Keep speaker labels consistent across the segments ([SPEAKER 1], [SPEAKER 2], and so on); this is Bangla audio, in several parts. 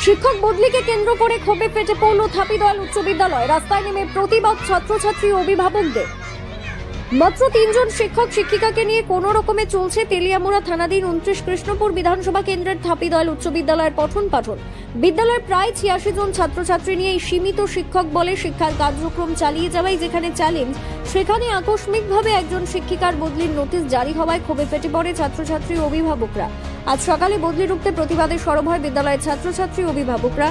[SPEAKER 1] শিক্ষক বদলিকে কেন্দ্র করে ক্ষোভে ফেটে পড়ল থাপিদয়াল উচ্চ বিদ্যালয়। রাস্তায় নেমে প্রতিবাদ ছাত্রছাত্রী ও অভিভাবকদের। মাত্র ৩ জন শিক্ষক শিক্ষিকাকে নিয়ে কোন রকমে চলছে তেলিয়ামুড়া থানাধীন ২৯ কৃষ্ণপুর বিধানসভা কেন্দ্রের থাপিদয়াল উচ্চ বিদ্যালয়ের পঠন পাঠন। বিদ্যালয়ের প্রায় ৮৬ জন ছাত্রছাত্রী নিয়ে এই সীমিত শিক্ষক বলে শিক্ষার কার্যক্রম চালিয়ে যাওয়াই যেখানে চ্যালেঞ্জ, সেখানে আকস্মিকভাবে একজন শিক্ষিকার বদলির নোটিশ জারি হওয়ায় ক্ষোভে ফেটে পড়ে ছাত্রছাত্রী ও অভিভাবকরা। আজ সকালে বদলি রুখতে প্রতিবাদে সরব হয় বিদ্যালয়ের ছাত্রছাত্রী ও অভিভাবকরা।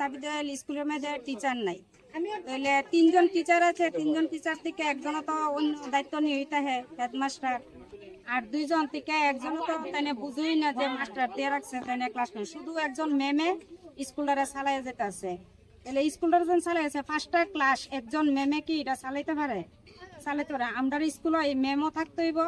[SPEAKER 2] থাপিদয়াল স্কুলের মধ্যে টিচার নাই, তাহলে ৩ জন টিচার আছে, ৩ জন টিচার থেকে একজন তো অন্য দায়িত্ব নিতে হয় হেডমাস্টার, আর ২ জন থেকে একজন তো তাই বুঝুই না যে মাস্টার দিয়ে রাখছে তাই ক্লাস নেই, শুধু একজন ম্যামে স্কুলটারে চালাই যেতে আছে। তাহলে স্কুলটার যখন চালাইছে ফার্স্টটা ক্লাস, একজন ম্যামে কি এটা চালাইতে পারে? চালাইতে পারে। আমরা স্কুলে এই ম্যামও থাকতে হইব,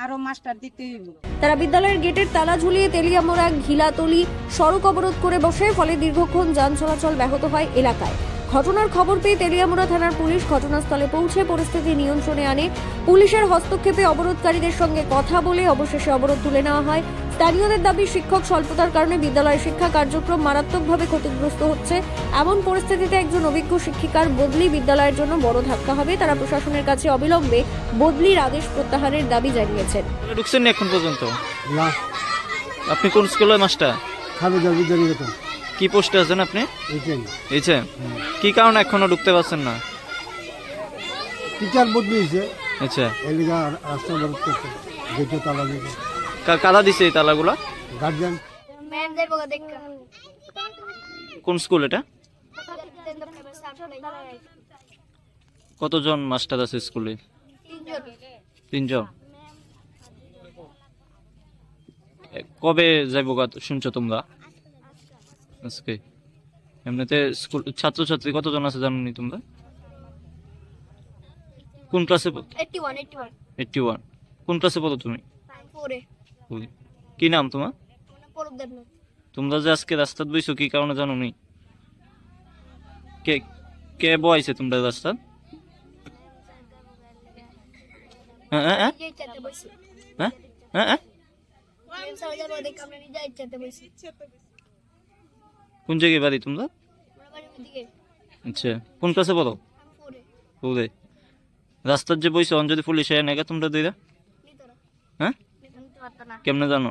[SPEAKER 2] আরো মাস্টার দিতে হইব।
[SPEAKER 1] তারা বিদ্যালয়ের গেটের তালা ঝুলিয়ে তেলিয়ামুড়া ঘিলাতলি সড়ক অবরোধ করে বসে, ফলে দীর্ঘক্ষণ যান চলাচল ব্যাহত হয় এলাকায়। ঘটনার খবর পেয়ে তেলিয়ামুড়া থানার পুলিশ ঘটনাস্থলে পৌঁছে পরিস্থিতি নিয়ন্ত্রণে আনে। পুলিশের হস্তক্ষেপে অবরোধকারীদের সঙ্গে কথা বলে অবশেষে অবরোধ তুলে নেওয়া হয়। স্থানীয়দের দাবি, শিক্ষক স্বল্পতার কারণে বিদ্যালয়ের শিক্ষা কার্যক্রম মারাত্মকভাবে ক্ষতিগ্রস্ত হচ্ছে। এমন পরিস্থিতিতে একজন অভিজ্ঞ শিক্ষিকার বদলি বিদ্যালয়ের জন্য বড় ধাক্কা হবে। তারা প্রশাসনের কাছে অবিলম্বে বদলির আদেশ প্রত্যাহারের দাবি জানিয়েছেন।
[SPEAKER 3] ঢুকছেন এখন পর্যন্ত না? আপনি কোন স্কুলের মাস্টার? কি পোস্টে আছেন আপনি? এইচএম। কি কারণে এখনো ঢুকতে পারছেন না?
[SPEAKER 4] টিচার বদলি হয়েছে।
[SPEAKER 3] আচ্ছা,
[SPEAKER 4] এলিগা রাস্তা বন্ধ করতে গেটে তালা দিয়েছে।
[SPEAKER 3] কারা দিছে এই তালাগুলা?
[SPEAKER 4] গার্জিয়ান।
[SPEAKER 5] ম্যাম যাইবো দেখ।
[SPEAKER 3] কোন স্কুল এটা? কতজন মাস্টার আছে স্কুলে? ৩ জন। কবে যাইবো শুনছো তোমরা? আজকে। এমনিতে স্কুল ছাত্রছাত্রী কতজন আছে জানোনি তোমরা? কোন ক্লাসে? 81। কোন ক্লাসে পড়ো তুমি?
[SPEAKER 5] 4 এ।
[SPEAKER 3] কি নাম তোমার?
[SPEAKER 5] পরবদেব।
[SPEAKER 3] তোমরা যে আজকে রাস্তাত বইছো কি কারণে জানোনি? কে কে বইছে তোমরা রাস্তাত? হ্যাঁ হ্যাঁ
[SPEAKER 5] কে চাতে বসে?
[SPEAKER 3] হ্যাঁ হ্যাঁ।
[SPEAKER 5] ম্যাম স্যার যাবো দেখ, আমরা নিজে চাতে বসে।
[SPEAKER 3] কোন জায়গায় বাড়ি তোমরা?
[SPEAKER 5] দিকে।
[SPEAKER 3] আচ্ছা, কোন ক্লাসে পড়ো?
[SPEAKER 5] 4 এ।
[SPEAKER 3] 4 এ। রাস্তার যে বইছো, যদি পুলিশ এনে তোমরা দিরা? হ্যাঁ, কেমনে জানো?